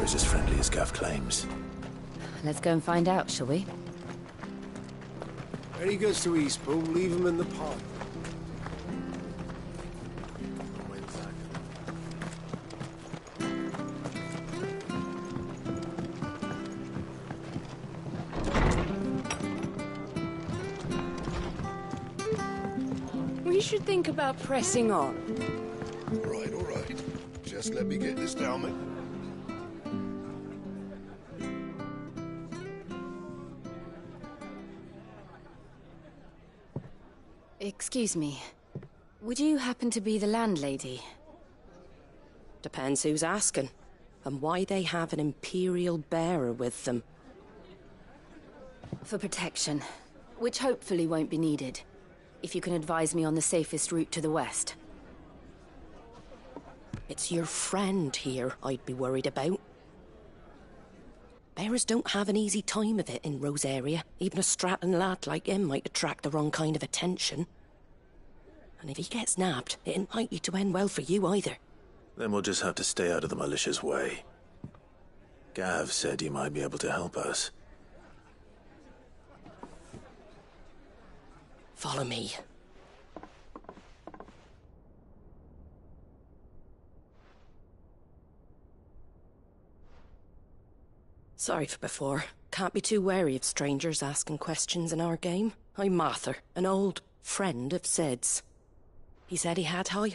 always as friendly as Gav claims. Let's go and find out, shall we? When he goes to Eastbourne, leave him in the pod. We should think about pressing on. All right. Just let me get this down, mate. Excuse me. Would you happen to be the landlady? Depends who's asking, and why they have an Imperial bearer with them. For protection, which hopefully won't be needed. If you can advise me on the safest route to the west. It's your friend here I'd be worried about. Bearers don't have an easy time of it in Rosaria. Even a Stratton lad like him might attract the wrong kind of attention. And if he gets nabbed, it ain't likely to end well for you either. Then we'll just have to stay out of the militia's way. Gav said you might be able to help us. Follow me. Sorry for before. Can't be too wary of strangers asking questions in our game. I'm Mather, an old friend of Sid's. He said he had high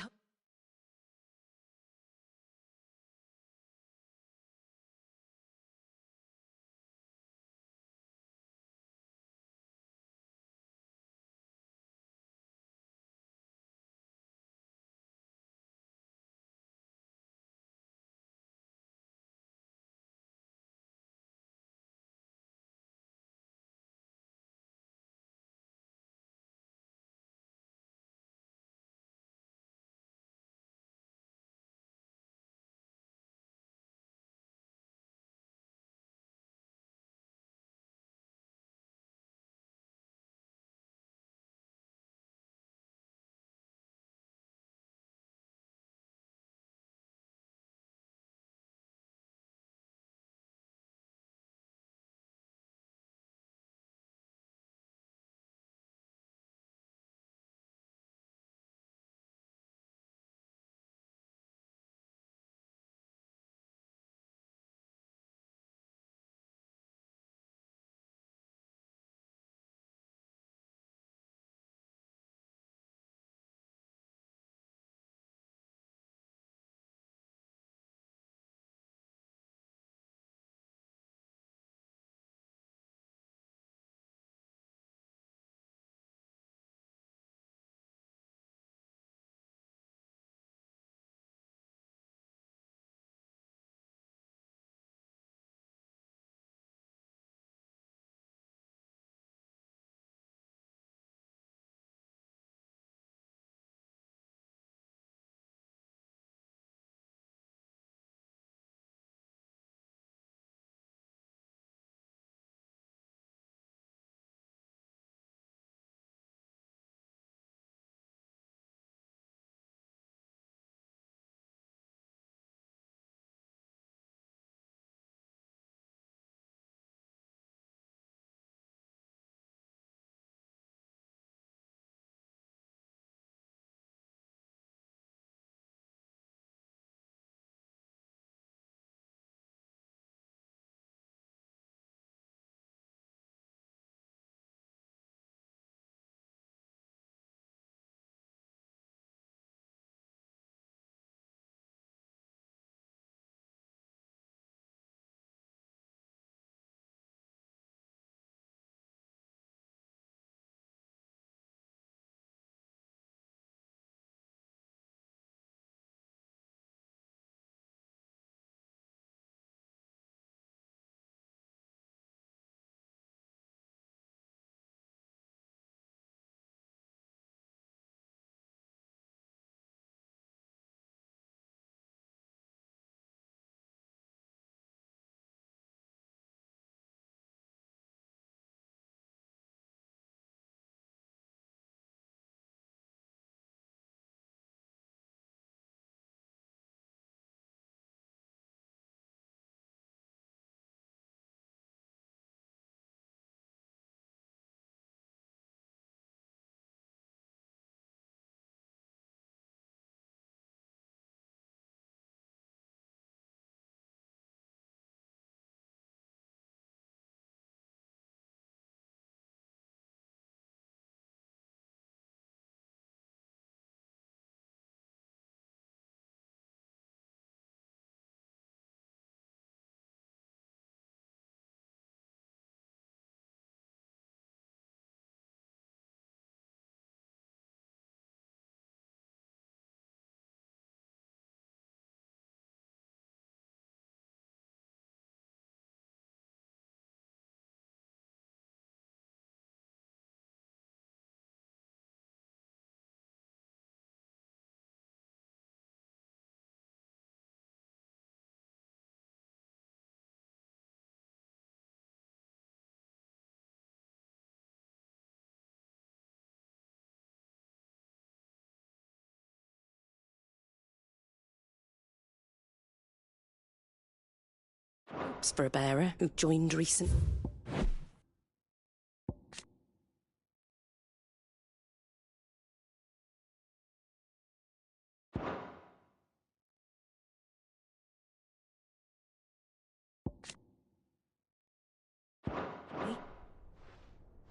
Props for a bearer who joined recent.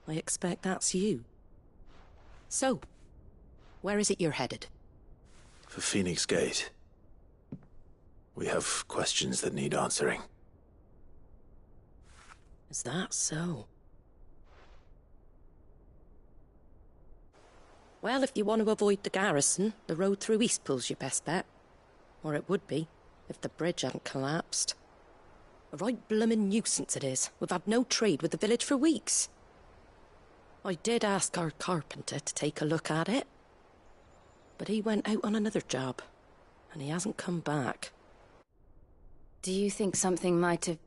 I expect that's you. So, where is it you're headed? For Phoenix Gate. We have questions that need answering. Is that so? Well, if you want to avoid the garrison, the road through Eastpool's your best bet. Or it would be, if the bridge hadn't collapsed. A right bloomin' nuisance it is. We've had no trade with the village for weeks. I did ask our carpenter to take a look at it. But he went out on another job, and he hasn't come back. Do you think something might have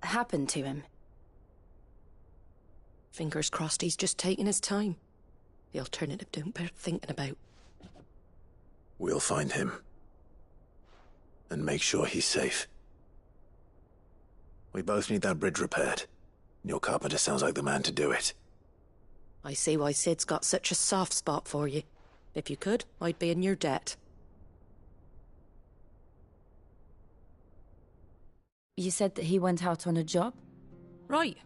happened to him? Fingers crossed he's just taking his time. The alternative don't bear thinking about. We'll find him. And make sure he's safe. We both need that bridge repaired. Your carpenter sounds like the man to do it. I see why Sid's got such a soft spot for you. If you could, I'd be in your debt. You said that he went out on a job? Right.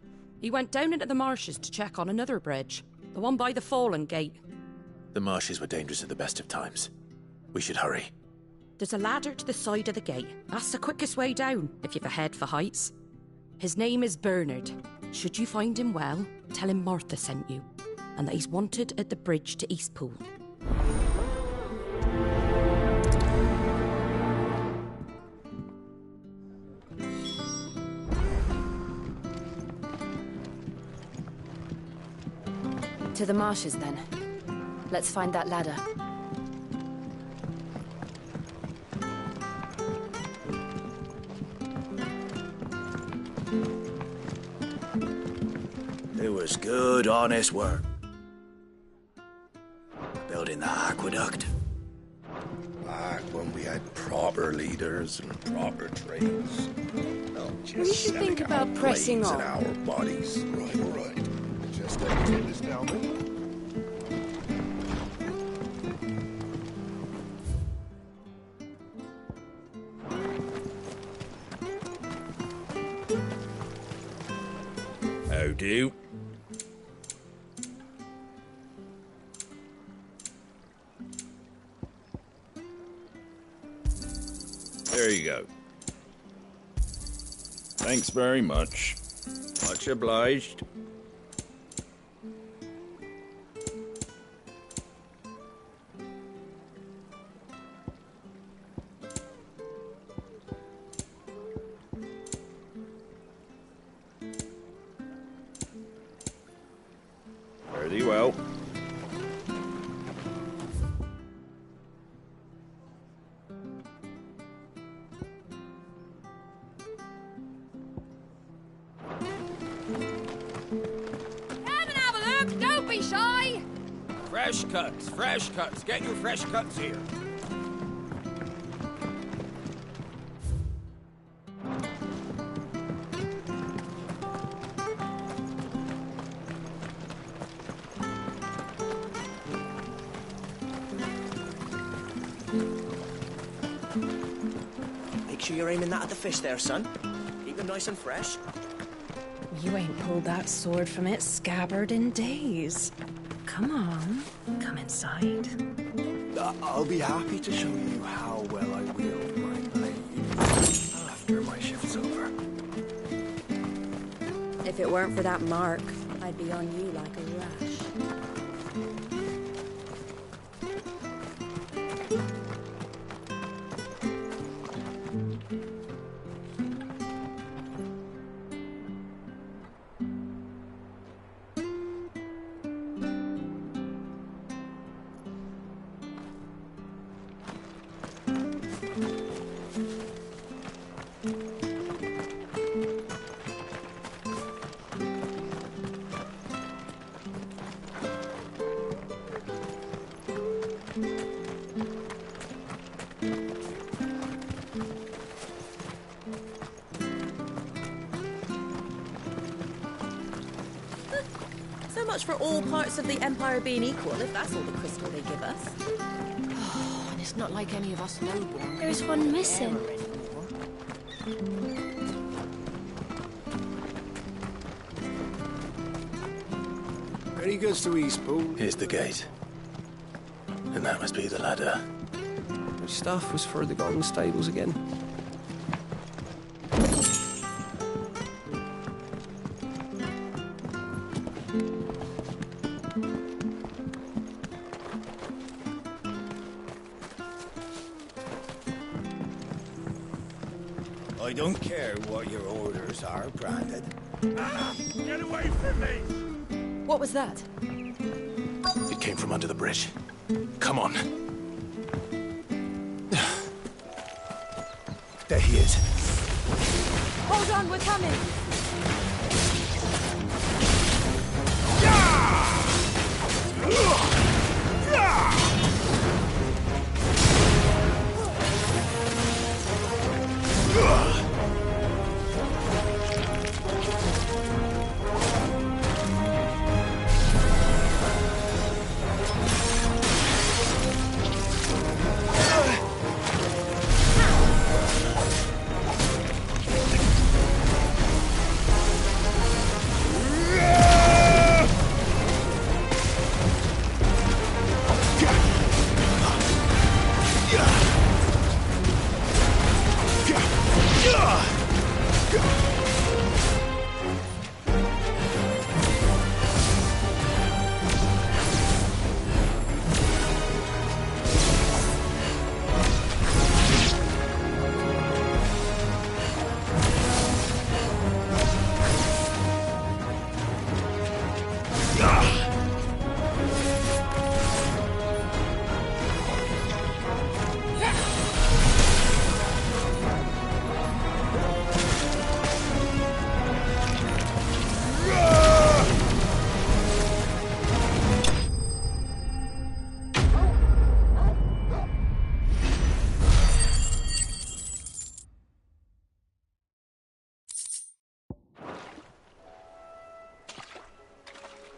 He went down into the marshes to check on another bridge. The one by the Fallen Gate. The marshes were dangerous at the best of times. We should hurry. There's a ladder to the side of the gate. That's the quickest way down, if you've a head for heights. His name is Bernard. Should you find him well, tell him Martha sent you, and that he's wanted at the bridge to Eastpool. To the marshes, then. Let's find that ladder. It was good, honest work. Building the aqueduct. Back when we had proper leaders and proper trades. Not just We should think selling about our pressing blades on. and our bodies. Right, all right. Just let me get this down there. How do? There you go. Thanks very much. Much obliged. Fare thee well. Don't be shy! Fresh cuts, fresh cuts. Get your fresh cuts here. Make sure you're aiming that at the fish there, son. Keep them nice and fresh. You ain't pulled that sword from its scabbard in days. Come on, come inside. I'll be happy to show you how well I wield my blade after my shift's over. If it weren't for that mark, I'd be on you like a rash. much for all parts of the Empire being equal, if that's all the crystal they give us. Oh, and it's not like any of us lowborn. There's one missing. Any goods to Eastpool? Here's the gate. And that must be the ladder. Which stuff was for the golden stables again? I don't care what your orders are, Brandon. Get away from me! What was that? It came from under the bridge. Come on. There he is. Hold on, we're coming!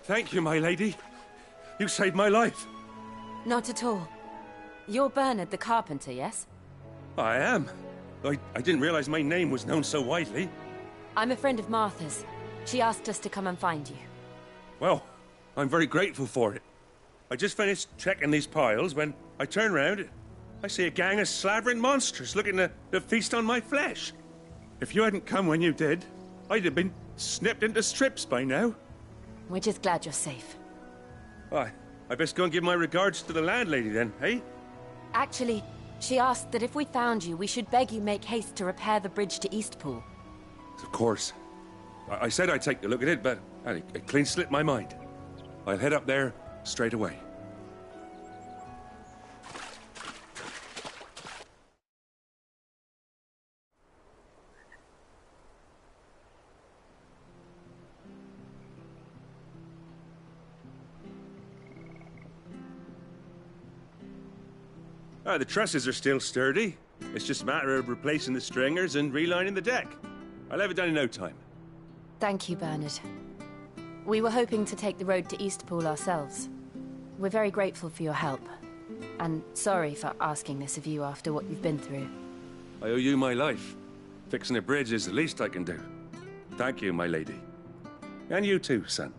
Thank you, my lady. You saved my life. Not at all. You're Bernard the carpenter, yes? I am. I didn't realize my name was known so widely. I'm a friend of Martha's. She asked us to come and find you. Well, I'm very grateful for it. I just finished checking these piles when I turn round. I see a gang of slavering monsters looking to feast on my flesh. If you hadn't come when you did, I'd have been snipped into strips by now. We're just glad you're safe. Why, I best go and give my regards to the landlady then, eh? Actually, she asked that if we found you, we should beg you make haste to repair the bridge to Eastpool. Of course. I said I'd take a look at it, but it clean slipped my mind. I'll head up there straight away. The trusses are still sturdy. It's just a matter of replacing the stringers and relining the deck. I'll have it done in no time. Thank you, Bernard. We were hoping to take the road to Eastpool ourselves. We're very grateful for your help. And sorry for asking this of you after what you've been through. I owe you my life. Fixing a bridge is the least I can do. Thank you, my lady. And you too, son.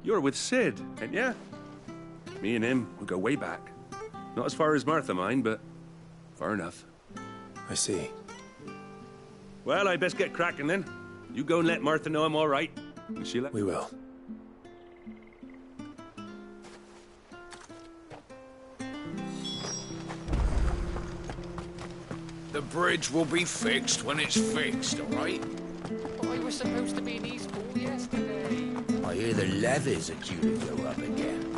You're with Sid, ain't ya? Me and him, we go way back. Not as far as Martha, mind, but far enough. I see. Well, I best get cracking then. You go and let Martha know I'm all right. And she'll let... We will. The bridge will be fixed when it's fixed, all right? But I was supposed to be in Eastpool yesterday. I hear the levies are due to go up again.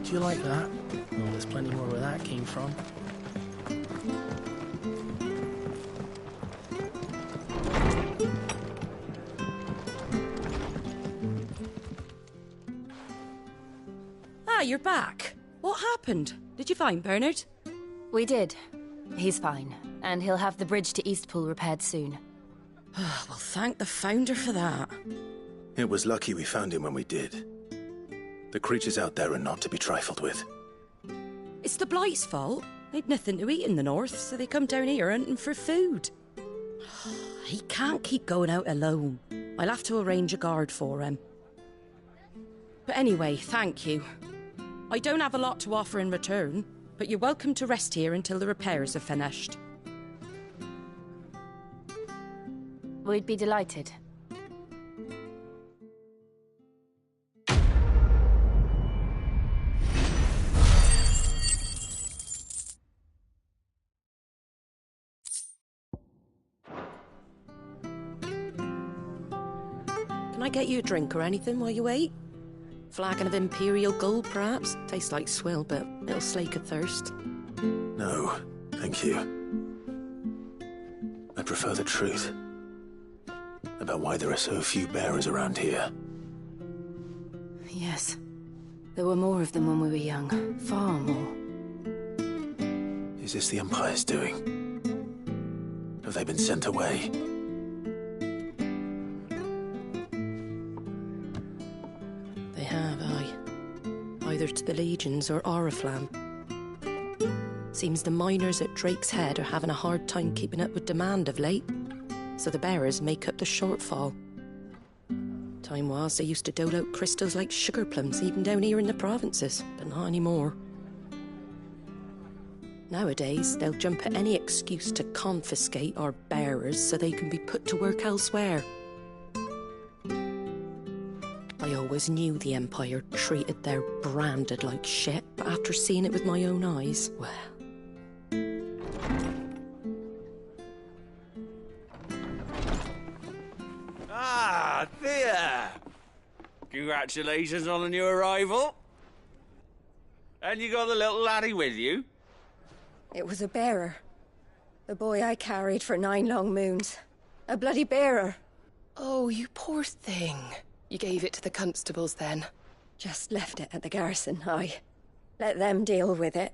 Do you like that? Well, there's plenty more where that came from. Ah, you're back. What happened? Did you find Bernard? We did. He's fine, and he'll have the bridge to Eastpool repaired soon. Well, thank the Founder for that. It was lucky we found him when we did. The creatures out there are not to be trifled with. It's the Blight's fault. They'd nothing to eat in the north, so they come down here hunting for food. He can't keep going out alone. I'll have to arrange a guard for him. But anyway, thank you. I don't have a lot to offer in return, but you're welcome to rest here until the repairs are finished. We'd be delighted. Can I get you a drink or anything while you wait? Flagon of Imperial Gold, perhaps? Tastes like swill, but it'll slake a thirst. No, thank you. I prefer the truth. About why there are so few bearers around here. Yes. There were more of them when we were young. Far more. Is this the Empire's doing? Have they been sent away? They have, aye. Either to the Legions or Oriflamme. Seems the miners at Drake's Head are having a hard time keeping up with demand of late, so the bearers make up the shortfall. Time was they used to dole out crystals like sugar plums even down here in the provinces, but not anymore. Nowadays, they'll jump at any excuse to confiscate our bearers so they can be put to work elsewhere. I always knew the Empire treated their branded like shit, but after seeing it with my own eyes, well... Ah, Thea! Congratulations on the new arrival. And you got the little laddie with you? It was a bearer. The boy I carried for 9 long moons. A bloody bearer. Oh, you poor thing. You gave it to the constables then? Just left it at the garrison, aye. Let them deal with it.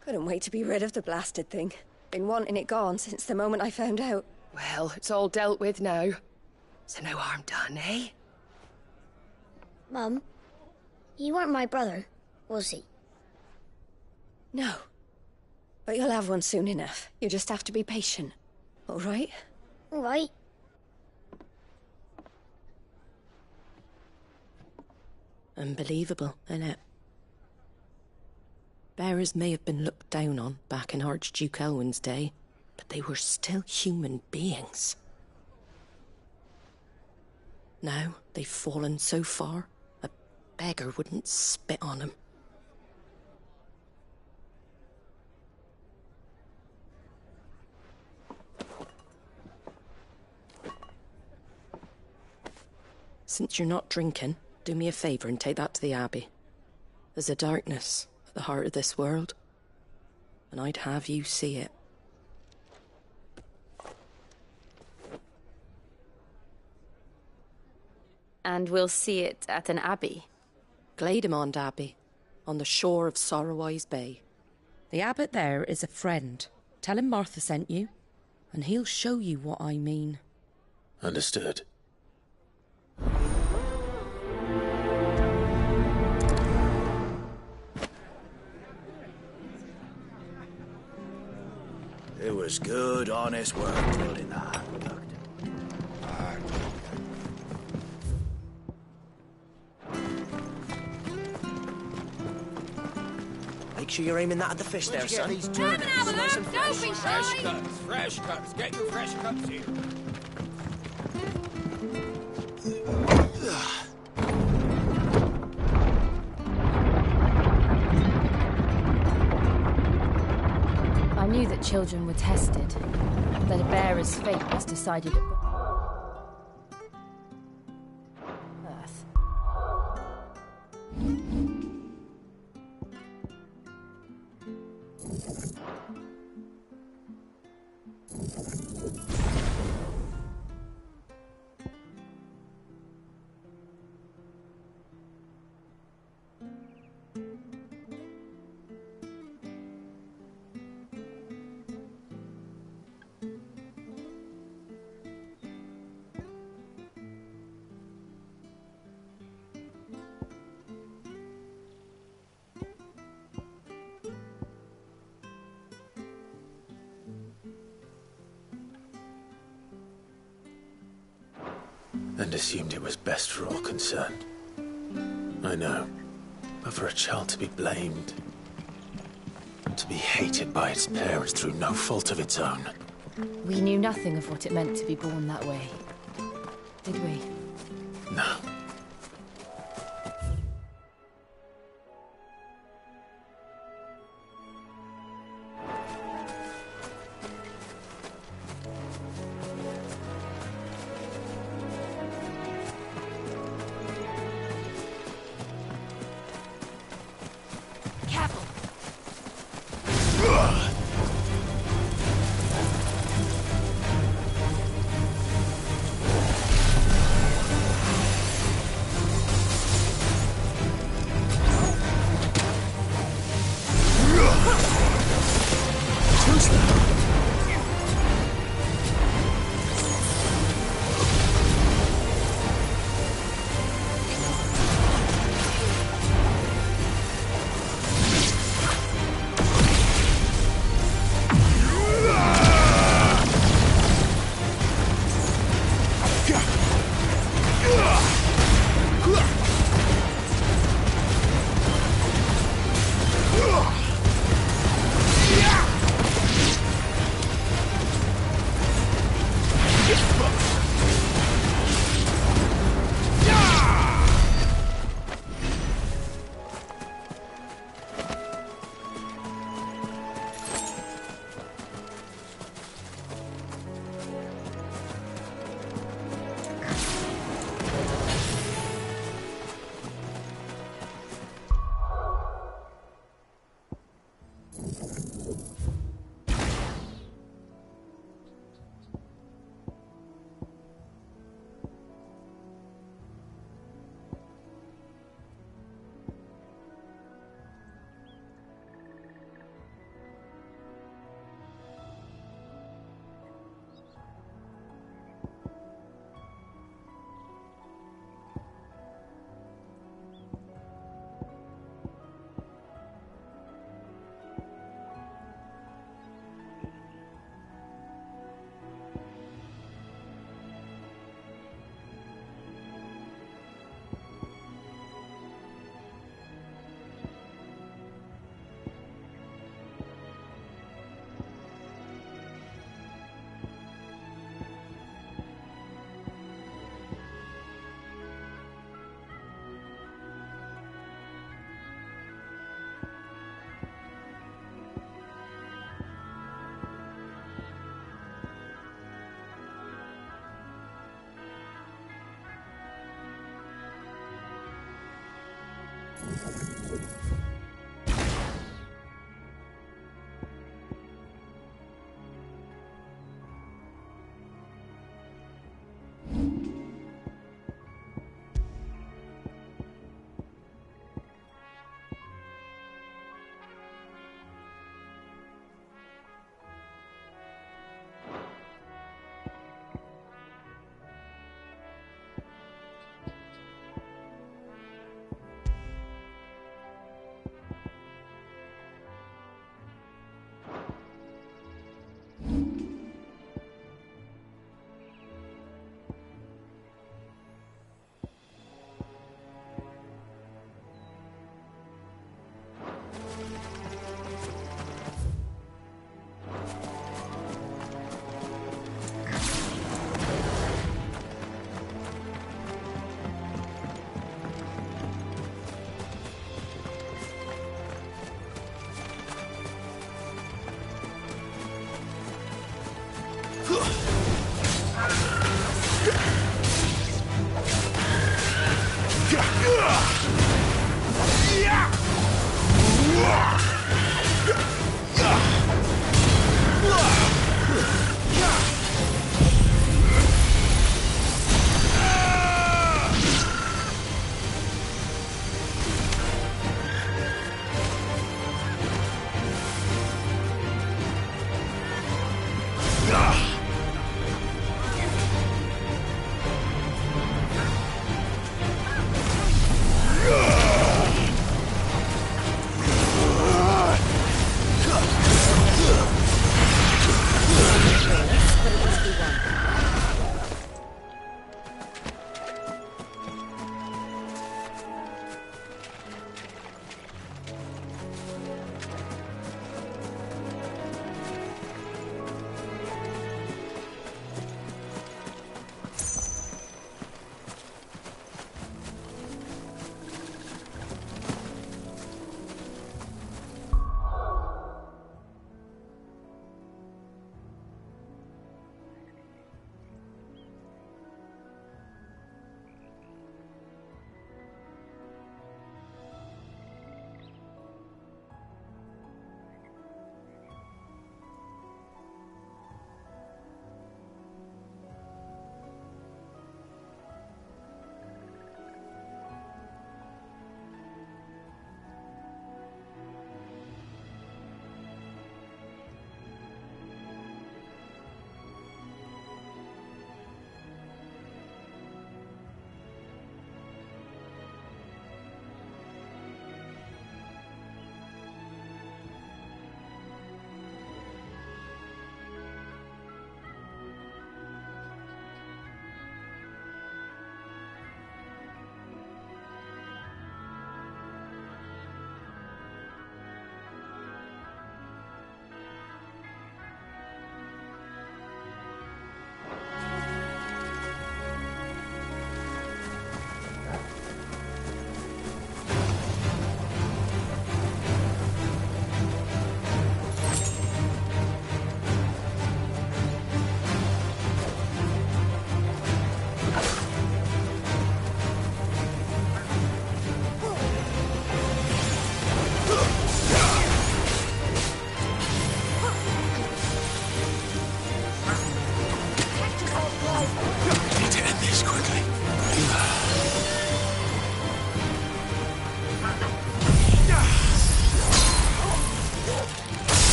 Couldn't wait to be rid of the blasted thing. Been wanting it gone since the moment I found out. Well, it's all dealt with now. So no harm done, eh? Mum, he weren't my brother, was he? No. But you'll have one soon enough. You just have to be patient. All right? All right. Unbelievable, innit? Bearers may have been looked down on back in Archduke Elwin's day, but they were still human beings. Now they've fallen so far, a beggar wouldn't spit on them. Since you're not drinking, do me a favour and take that to the Abbey. There's a darkness at the heart of this world, and I'd have you see it. And we'll see it at an abbey? Glademond Abbey, on the shore of Sorrowwise Bay. The abbot there is a friend. Tell him Martha sent you, and he'll show you what I mean. Understood. It was good, honest work building that. Make sure you're aiming that at the fish there, son. Fresh cuts, fresh cuts. Get your fresh cuts here. I knew that children were tested, that a bearer's fate was decided at birth. and assumed it was best for all concerned. I know, but for a child to be blamed, to be hated by its parents through no fault of its own. We knew nothing of what it meant to be born that way, did we? No.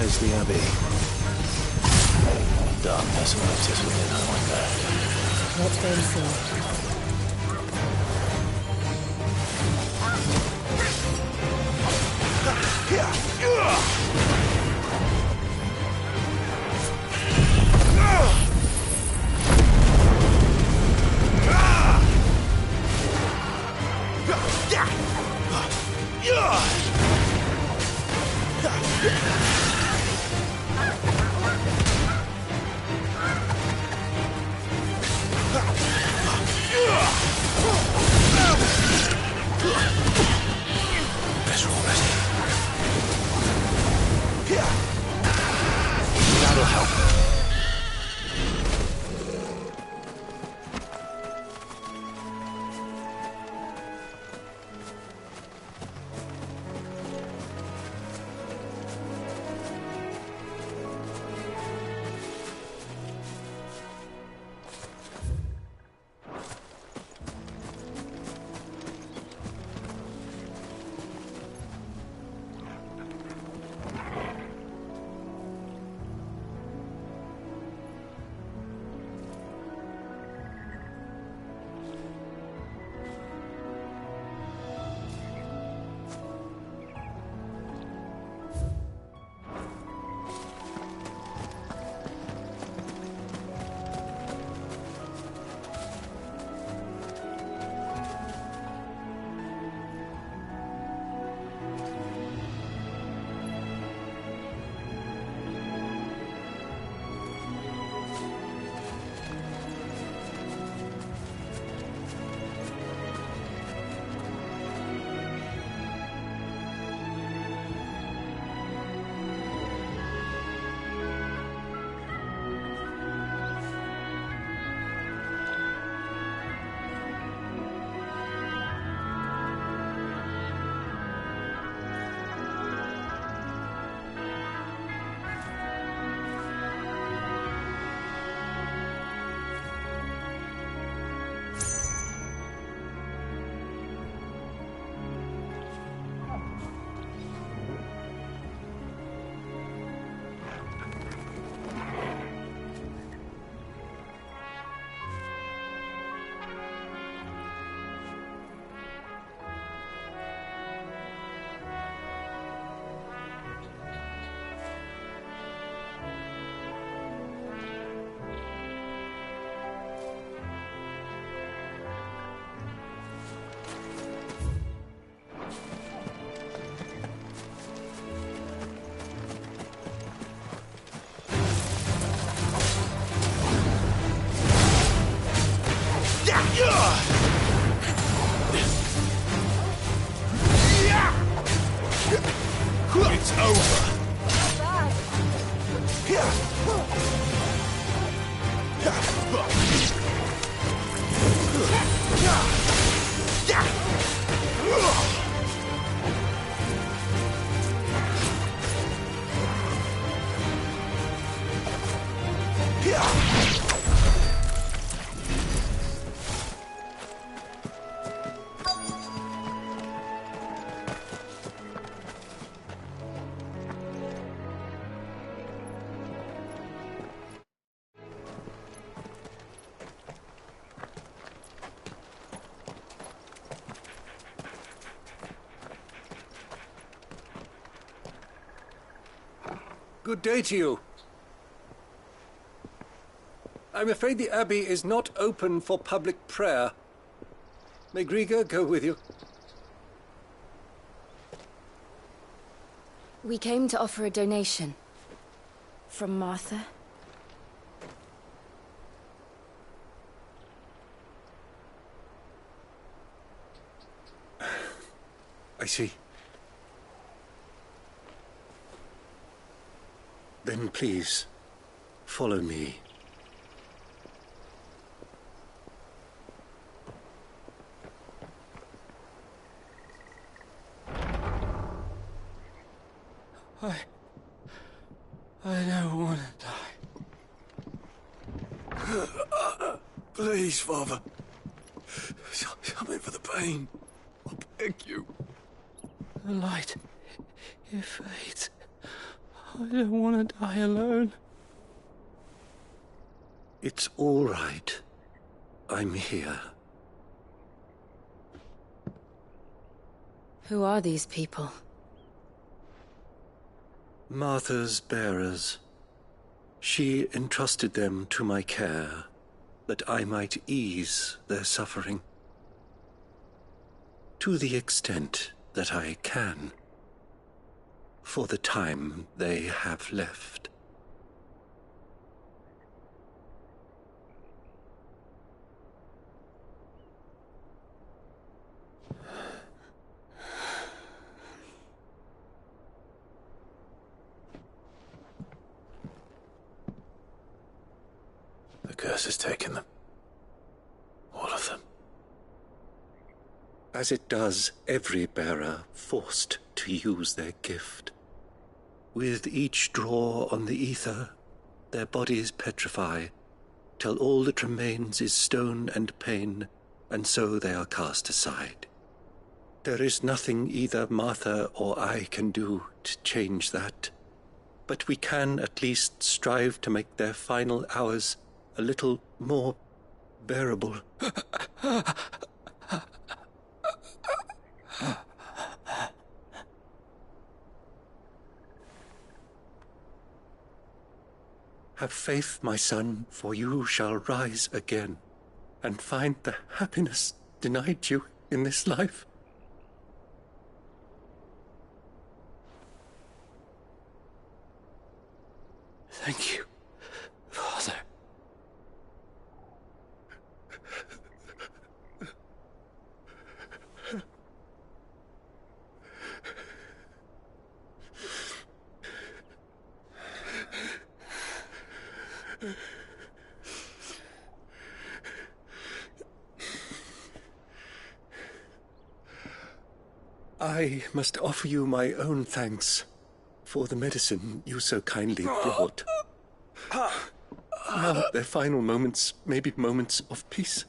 Where's the Abbey? Darkness moves us within, I wonder. Let's go and see. Better already. That'll help. It's over. Good day to you. I'm afraid the Abbey is not open for public prayer. May Grieger go with you? We came to offer a donation. From Martha. I see. Then please, follow me. I don't want to die. Please, Father. Something for the pain. I beg you. The light, it fades. I don't want to die alone. It's all right. I'm here. Who are these people? Martha's bearers. She entrusted them to my care, that I might ease their suffering. To the extent that I can, for the time they have left. The curse has taken them. All of them. As it does every bearer forced to use their gift. With each draw on the ether, their bodies petrify, till all that remains is stone and pain, and so they are cast aside. There is nothing either Martha or I can do to change that, but we can at least strive to make their final hours a little more bearable. Have faith, my son, for you shall rise again, and find the happiness denied you in this life. Thank you, Father. I must offer you my own thanks for the medicine you so kindly brought. Now their final moments may be moments of peace.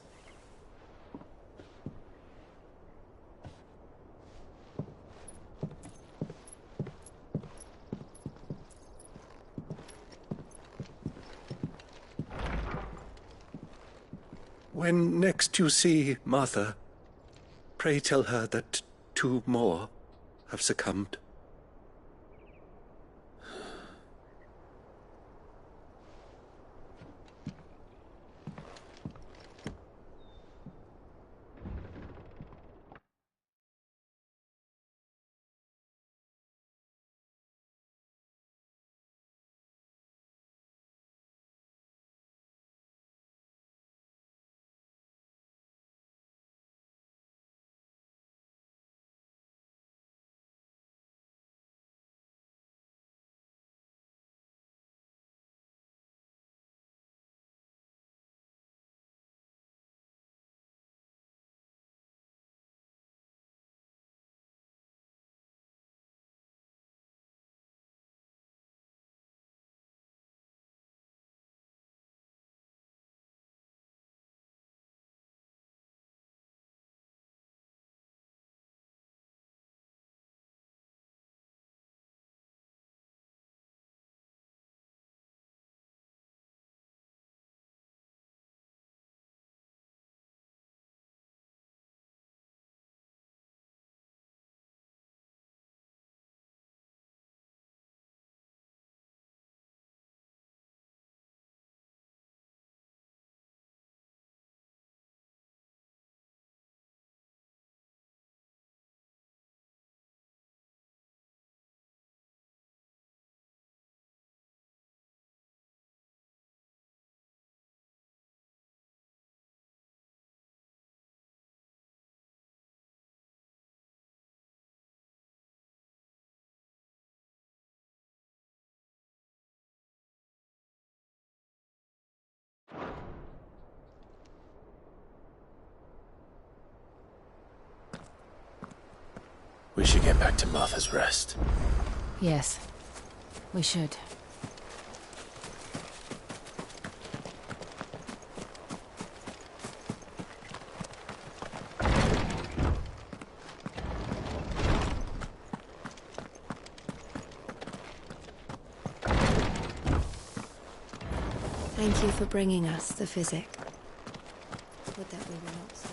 When next you see Martha, pray tell her that 2 more have succumbed. We should get back to Martha's Rest. Yes, we should. Thank you for bringing us the physic. Would that we were not so...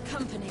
Company.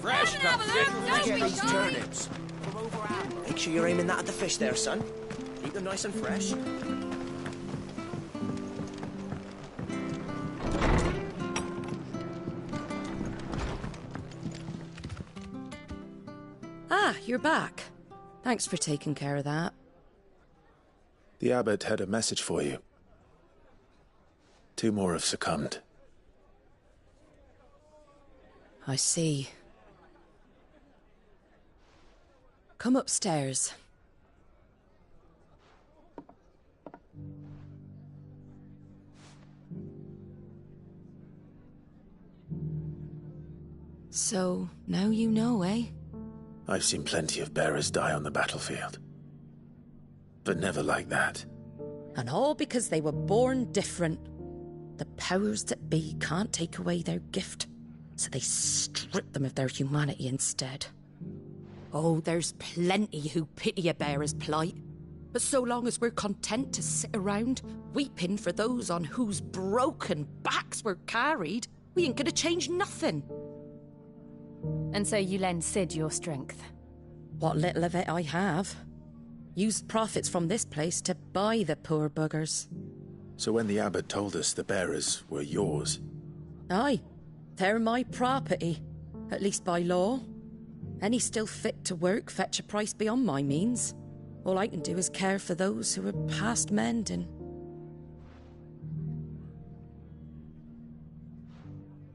Fresh cuts. Get these turnips. Make sure you're aiming that at the fish there, son. Keep them nice and fresh. Ah, you're back. Thanks for taking care of that. The abbot had a message for you. 2 more have succumbed. I see. Come upstairs. So, now you know, eh? I've seen plenty of bearers die on the battlefield. But never like that. And all because they were born different. The powers that be can't take away their gift, so they strip them of their humanity instead. Oh, there's plenty who pity a bearer's plight. But so long as we're content to sit around, weeping for those on whose broken backs we're carried, we ain't gonna change nothing. And so you lend Sid your strength? What little of it I have. Used profits from this place to buy the poor buggers. So when the abbot told us the bearers were yours... Aye, they're my property, at least by law. Any still fit to work fetch a price beyond my means. All I can do is care for those who are past mending.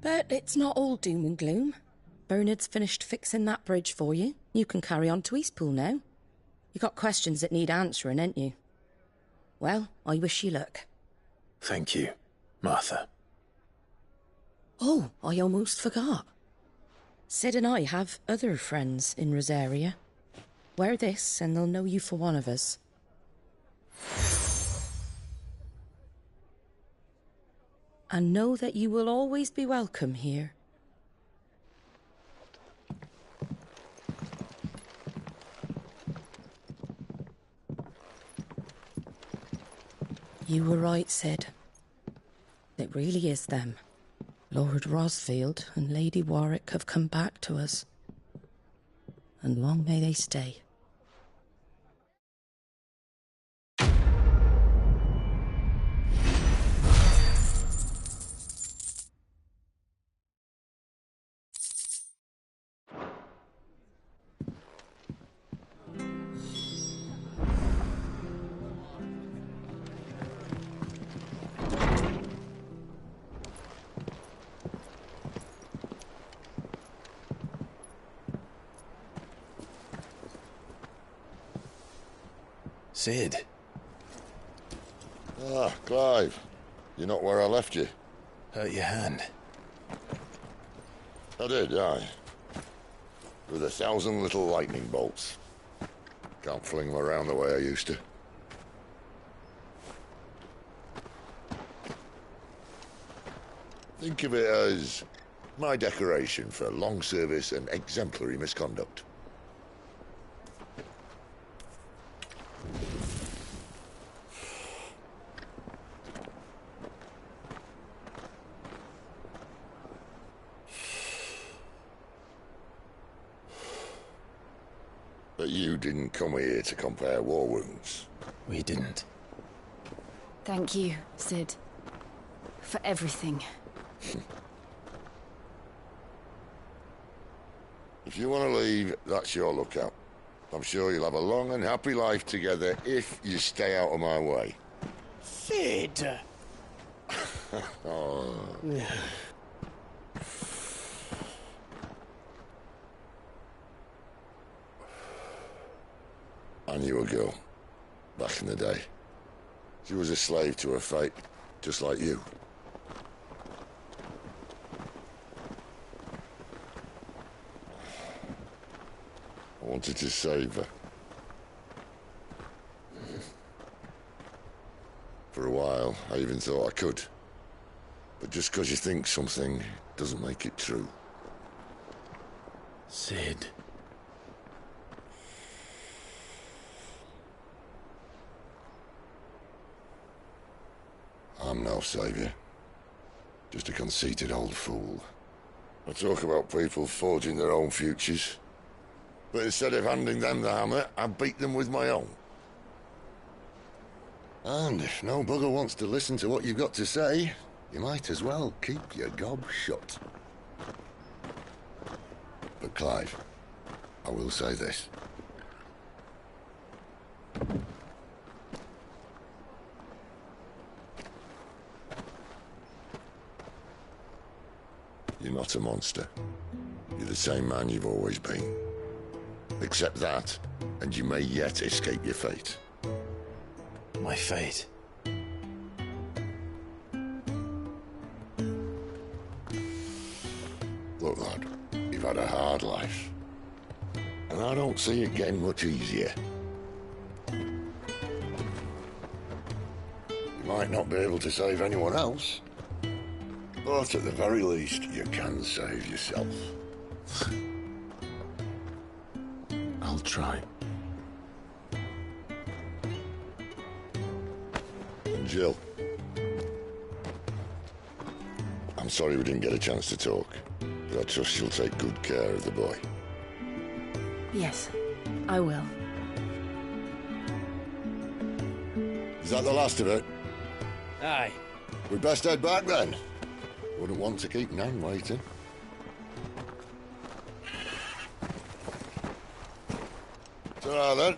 But it's not all doom and gloom. Bernard's finished fixing that bridge for you. You can carry on to Eastpool now. You got questions that need answering, ain't you? Well, I wish you luck. Thank you, Martha. Oh, I almost forgot. Sid and I have other friends in Rosaria. Wear this and they'll know you for one of us. And know that you will always be welcome here. You were right, Sid. It really is them. Lord Rosfield and Lady Warwick have come back to us. And long may they stay. Sid. Ah, Clive. You're not where I left you. Hurt your hand. I did, aye. With 1,000 little lightning bolts. Can't fling them around the way I used to. Think of it as my decoration for long service and exemplary misconduct. But you didn't come here to compare war wounds. We didn't. Thank you, Sid. For everything. If you want to leave, that's your lookout. I'm sure you'll have a long and happy life together if you stay out of my way. Sid! Oh. I knew a girl, back in the day. She was a slave to her fate, just like you. I wanted to save her. For a while, I even thought I could. But just because you think something doesn't make it true. Sid. I'm no saviour. Just a conceited old fool. I talk about people forging their own futures. But instead of handing them the hammer, I beat them with my own. And if no bugger wants to listen to what you've got to say, you might as well keep your gob shut. But Clive, I will say this. You're not a monster. You're the same man you've always been. Accept that, and you may yet escape your fate. My fate? Look, lad, you've had a hard life. And I don't see it getting much easier. You might not be able to save anyone else, but at the very least, you can save yourself. I'll try. And Jill, I'm sorry we didn't get a chance to talk, but I trust she'll take good care of the boy. Yes, I will. Is that the last of it? Aye. We'd best head back then. Wouldn't want to keep Nan waiting. Ta-ra then.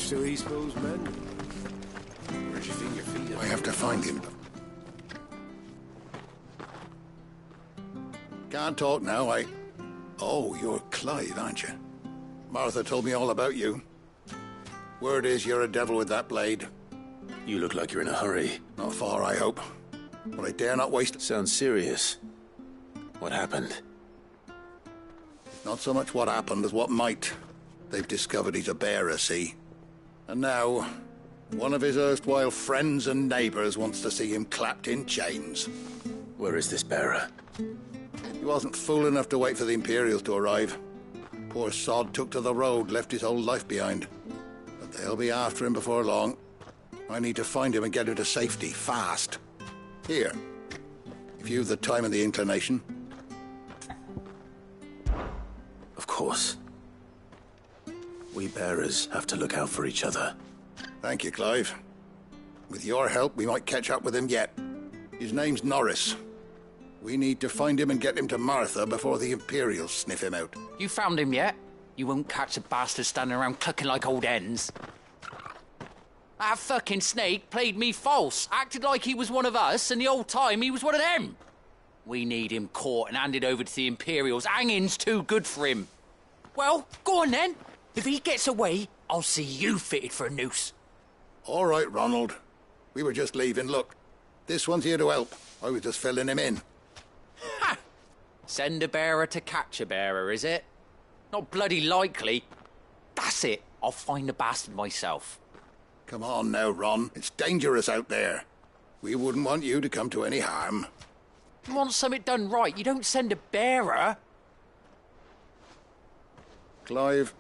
still Eastpool's men? Where'd you think your feet? I have to find him. Can't talk now, Oh, you're Clive, aren't you? Martha told me all about you. Word is you're a devil with that blade. You look like you're in a hurry. Not far, I hope. But I dare not waste... Sounds serious. What happened? Not so much what happened as what might. They've discovered he's a bearer, see? And now, one of his erstwhile friends and neighbours wants to see him clapped in chains. Where is this bearer? He wasn't fool enough to wait for the Imperials to arrive. Poor sod took to the road, left his whole life behind. But they'll be after him before long. I need to find him and get him to safety, fast. Here, if you've the time and the inclination. Of course. We bearers have to look out for each other. Thank you, Clive. With your help, we might catch up with him yet. His name's Norris. We need to find him and get him to Martha before the Imperials sniff him out. You found him yet? You won't catch a bastard standing around clucking like old hens. That fucking snake played me false, acted like he was one of us, and the whole time he was one of them. We need him caught and handed over to the Imperials. Hanging's too good for him. Well, go on then. If he gets away, I'll see you fitted for a noose. All right, Ronald. We were just leaving. Look, this one's here to help. I was just filling him in. Ha! Send a bearer to catch a bearer, is it? Not bloody likely. That's it. I'll find the bastard myself. Come on now, Ron. It's dangerous out there. We wouldn't want you to come to any harm. You want something done right, you don't send a bearer. Clive,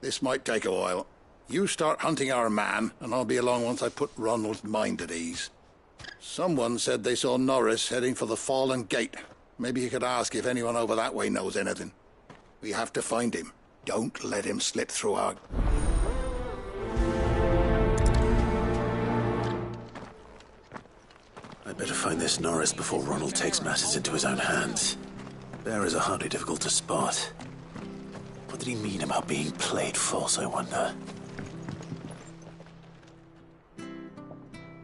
this might take a while. You start hunting our man, and I'll be along once I put Ronald's mind at ease. Someone said they saw Norris heading for the Fallen Gate. Maybe you could ask if anyone over that way knows anything. We have to find him. Don't let him slip through our... I'd better find this Norris before Ronald takes matters into his own hands. Bearers are hardly difficult to spot. What did he mean about being played false, I wonder?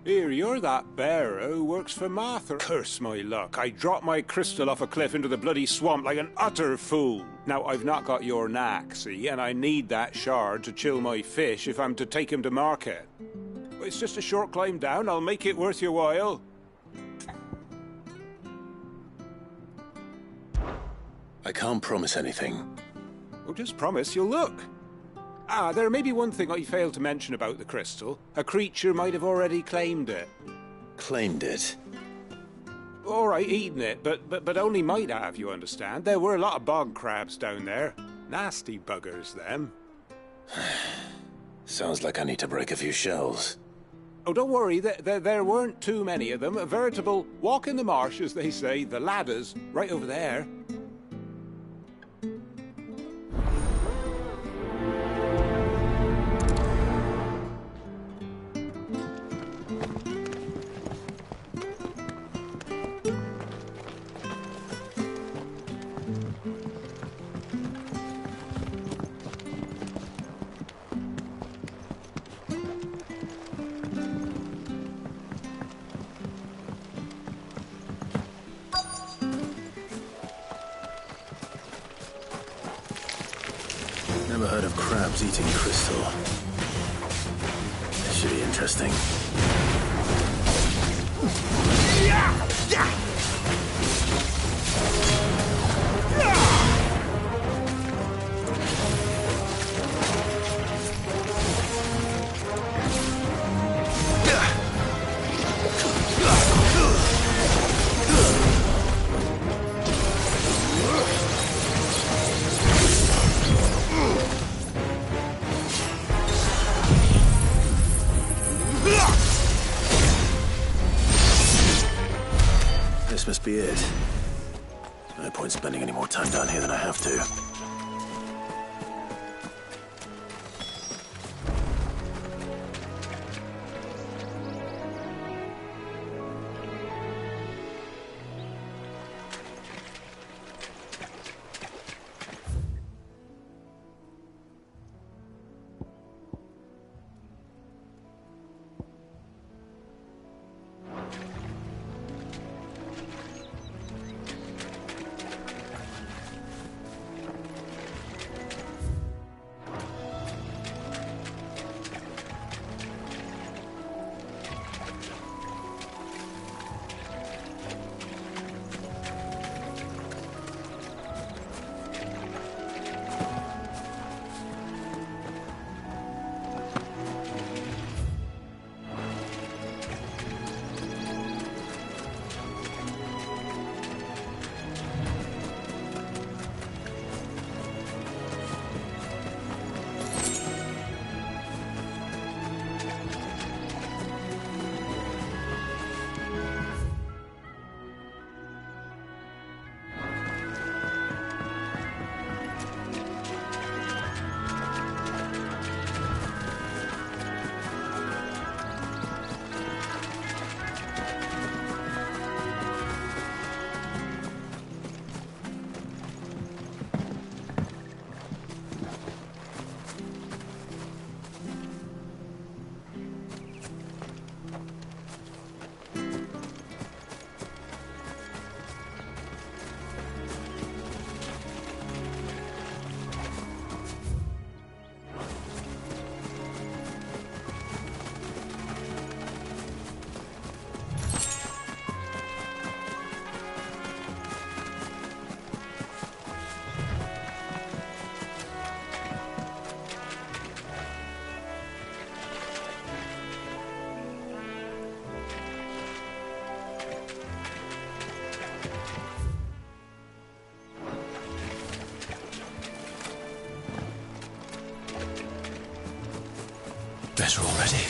Here, you're that bearer who works for Martha. Curse my luck. I dropped my crystal off a cliff into the bloody swamp like an utter fool. Now, I've not got your knack, see, and I need that shard to chill my fish if I'm to take him to market. It's just a short climb down. I'll make it worth your while. I can't promise anything. Well, just promise you'll look. Ah, there may be one thing I failed to mention about the crystal. A creature might have already claimed it. Claimed it? All right, eaten it, but only might have, you understand. There were a lot of bog crabs down there. Nasty buggers, them. Sounds like I need to break a few shells. Oh, don't worry, there weren't too many of them. A veritable walk in the marsh, as they say. The ladders, right over there. Never heard of crabs eating crystal. This should be interesting. This must be it. No point spending any more time down here than I have to. Better already.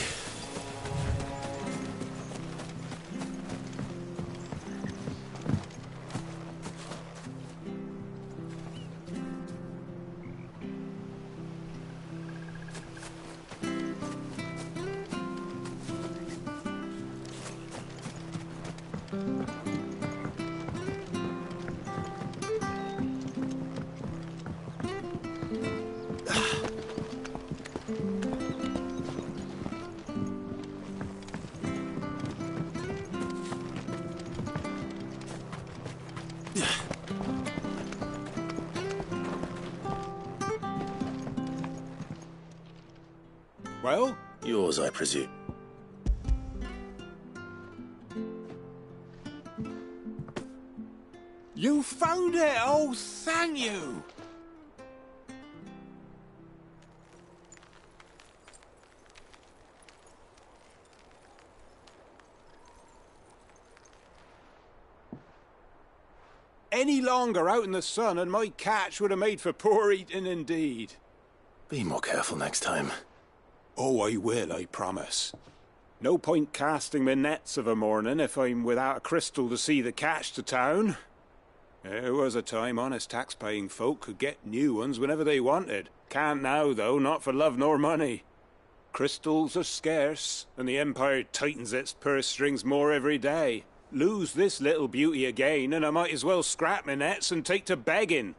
Well? Yours, I presume. You found it! Oh, thank you! Any longer out in the sun and my catch would have made for poor eating indeed. Be more careful next time. Oh, I will, I promise. No point casting my nets of a morning if I'm without a crystal to see the catch to town. There was a time honest tax-paying folk could get new ones whenever they wanted. Can't now, though, not for love nor money. Crystals are scarce, and the Empire tightens its purse strings more every day. Lose this little beauty again, and I might as well scrap my nets and take to begging.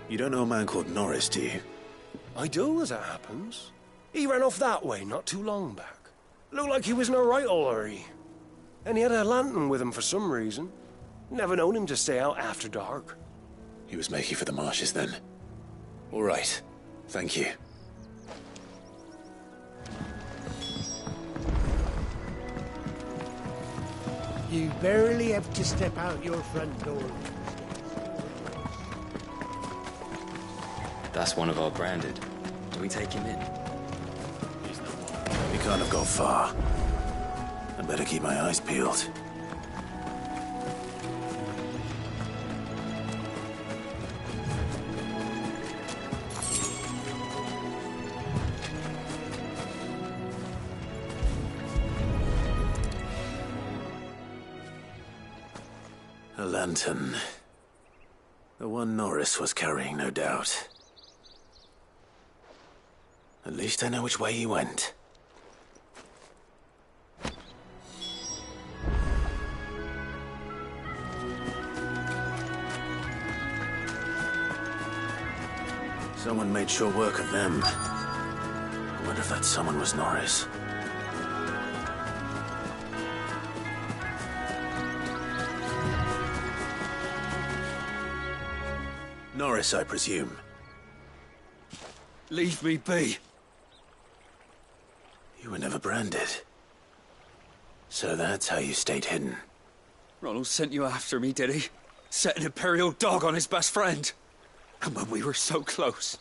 You don't know a man called Norris, do you? I do, as it happens. He ran off that way not too long back. Looked like he was in a right old hurry. And he had a lantern with him for some reason. Never known him to stay out after dark. He was making for the marshes then. All right. Thank you. You barely have to step out your front door. That's one of our branded. Do we take him in? He can't have gone far. I better keep my eyes peeled. A lantern. The one Norris was carrying, no doubt. At least I know which way he went. Someone made sure work of them. I wonder if that someone was Norris. Norris, I presume. Leave me be. You were never branded. So that's how you stayed hidden. Ronald sent you after me, did he? Set an Imperial dog on his best friend. And when we were so close.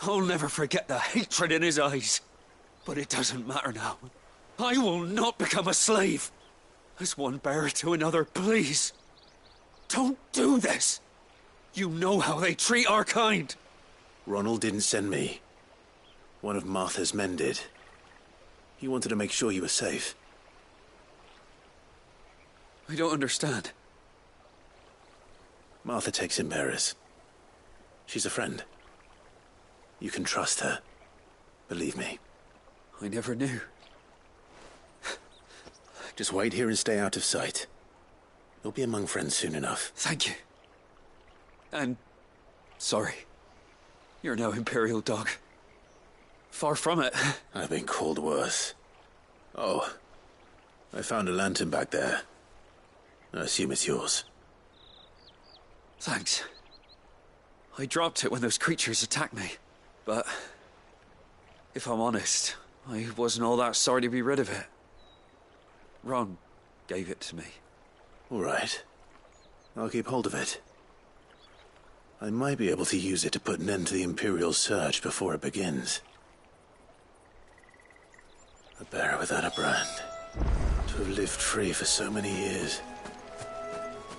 I'll never forget the hatred in his eyes. But it doesn't matter now. I will not become a slave. As one bearer to another, please. Don't do this. You know how they treat our kind. Ronald didn't send me. One of Martha's men did. He wanted to make sure you were safe. I don't understand. Martha takes in bearers. She's a friend. You can trust her. Believe me. I never knew. Just wait here and stay out of sight. You'll be among friends soon enough. Thank you. And... sorry. You're no Imperial dog. Far from it. I've been called worse. Oh. I found a lantern back there. I assume it's yours. Thanks. I dropped it when those creatures attacked me. But if I'm honest, I wasn't all that sorry to be rid of it. Ron gave it to me. All right. I'll keep hold of it. I might be able to use it to put an end to the Imperial Surge before it begins. A bearer without a brand. To have lived free for so many years.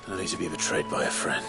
Only to be betrayed by a friend.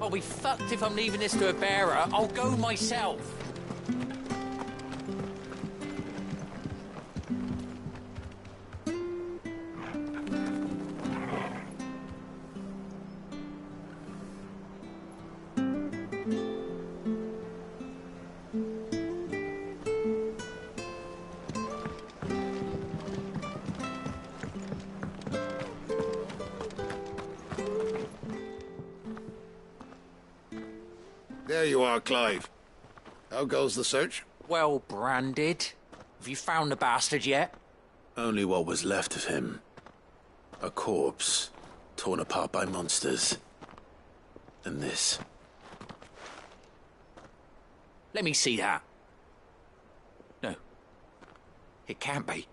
I'll be fucked if I'm leaving this to a bearer. I'll go myself. There you are, Clive. How goes the search? Well branded. Have you found the bastard yet? Only what was left of him. A corpse, torn apart by monsters. And this. Let me see that. No. It can't be.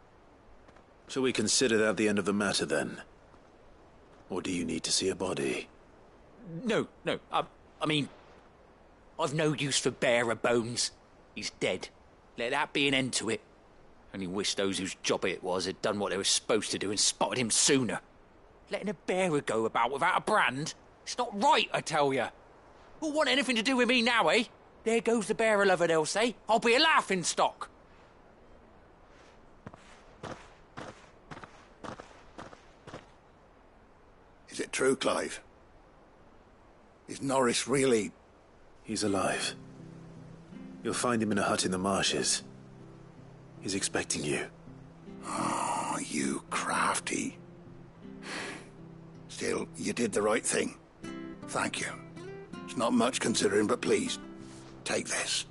Shall we consider that the end of the matter, then? Or do you need to see a body? No. I mean, I've no use for bearer bones. He's dead. Let that be an end to it. Only wish those whose job it was had done what they were supposed to do and spotted him sooner. Letting a bearer go about without a brand? It's not right, I tell you. Who'll want anything to do with me now, eh? There goes the bearer lover, they'll say. I'll be a laughing stock. it true, Clive? Is Norris really... He's alive. You'll find him in a hut in the marshes. He's expecting you. Oh, you crafty. Still, you did the right thing. Thank you. It's not much considering, but please, take this.